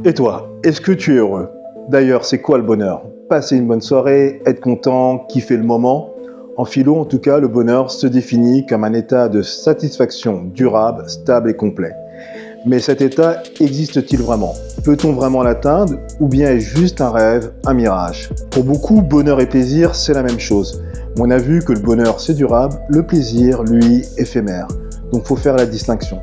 Et toi, est-ce que tu es heureux? D'ailleurs, c'est quoi le bonheur? Passer une bonne soirée, être content, kiffer le moment? En philo, en tout cas, le bonheur se définit comme un état de satisfaction durable, stable et complet. Mais cet état existe-t-il vraiment? Peut-on vraiment l'atteindre? Ou bien est-ce juste un rêve, un mirage? Pour beaucoup, bonheur et plaisir, c'est la même chose. Mais on a vu que le bonheur, c'est durable, le plaisir, lui, éphémère. Donc, faut faire la distinction.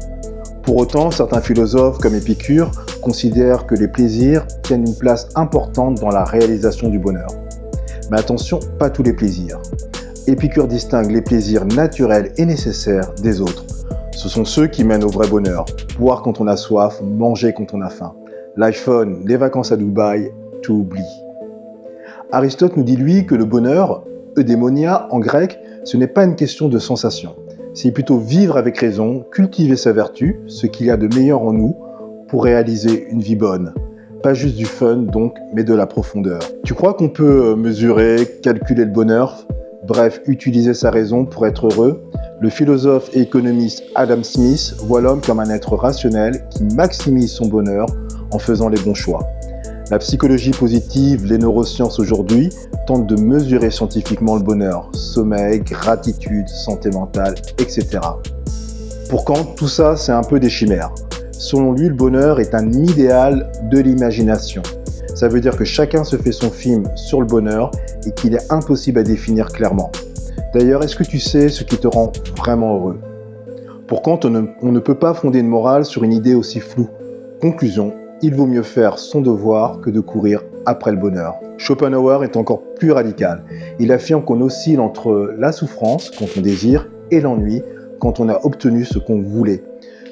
Pour autant, certains philosophes, comme Épicure, considèrent que les plaisirs tiennent une place importante dans la réalisation du bonheur. Mais attention, pas tous les plaisirs. Épicure distingue les plaisirs naturels et nécessaires des autres. Ce sont ceux qui mènent au vrai bonheur. Boire quand on a soif, manger quand on a faim. L'iPhone, les vacances à Dubaï, tout oublie. Aristote nous dit lui que le bonheur, eudémonia en grec, ce n'est pas une question de sensation. C'est plutôt vivre avec raison, cultiver sa vertu, ce qu'il y a de meilleur en nous, pour réaliser une vie bonne. Pas juste du fun donc, mais de la profondeur. Tu crois qu'on peut mesurer, calculer le bonheur, bref, utiliser sa raison pour être heureux? Le philosophe et économiste Adam Smith voit l'homme comme un être rationnel qui maximise son bonheur en faisant les bons choix. La psychologie positive, les neurosciences aujourd'hui tentent de mesurer scientifiquement le bonheur, sommeil, gratitude, santé mentale, etc. Pour Kant, tout ça, c'est un peu des chimères. Selon lui, le bonheur est un idéal de l'imagination. Ça veut dire que chacun se fait son film sur le bonheur et qu'il est impossible à définir clairement. D'ailleurs, est-ce que tu sais ce qui te rend vraiment heureux? Pour Kant, on ne peut pas fonder une morale sur une idée aussi floue. Conclusion, il vaut mieux faire son devoir que de courir après le bonheur. Schopenhauer est encore plus radical. Il affirme qu'on oscille entre la souffrance, quand on désire, et l'ennui, quand on a obtenu ce qu'on voulait.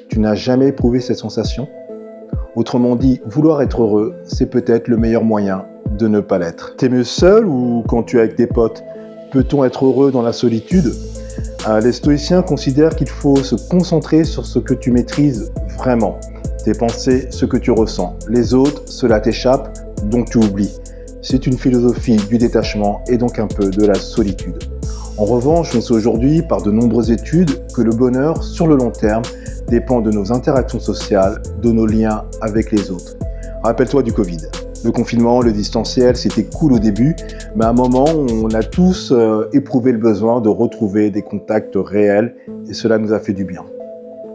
Tu n'as jamais éprouvé cette sensation? Autrement dit, vouloir être heureux, c'est peut-être le meilleur moyen de ne pas l'être. T'es mieux seul ou quand tu es avec tes potes? Peut-on être heureux dans la solitude? Les stoïciens considèrent qu'il faut se concentrer sur ce que tu maîtrises vraiment. Tes pensées, ce que tu ressens. Les autres, cela t'échappe, donc tu oublies. C'est une philosophie du détachement et donc un peu de la solitude. En revanche, on sait aujourd'hui par de nombreuses études que le bonheur, sur le long terme, dépend de nos interactions sociales, de nos liens avec les autres. Rappelle-toi du Covid. Le confinement, le distanciel, c'était cool au début, mais à un moment, on a tous éprouvé le besoin de retrouver des contacts réels et cela nous a fait du bien.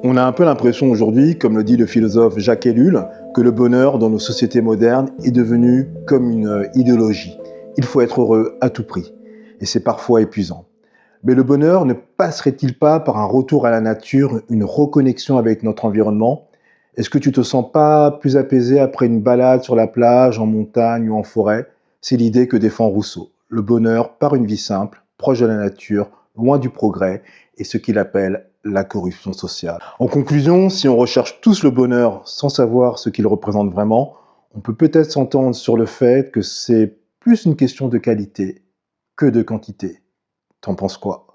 On a un peu l'impression aujourd'hui, comme le dit le philosophe Jacques Ellul, que le bonheur dans nos sociétés modernes est devenu comme une idéologie. Il faut être heureux à tout prix. Et c'est parfois épuisant. Mais le bonheur ne passerait-il pas par un retour à la nature, une reconnexion avec notre environnement? Est-ce que tu te sens pas plus apaisé après une balade sur la plage, en montagne ou en forêt? C'est l'idée que défend Rousseau. Le bonheur par une vie simple, proche de la nature, loin du progrès, et ce qu'il appelle la corruption sociale. En conclusion, si on recherche tous le bonheur sans savoir ce qu'il représente vraiment, on peut peut-être s'entendre sur le fait que c'est plus une question de qualité que de quantité. T'en penses quoi?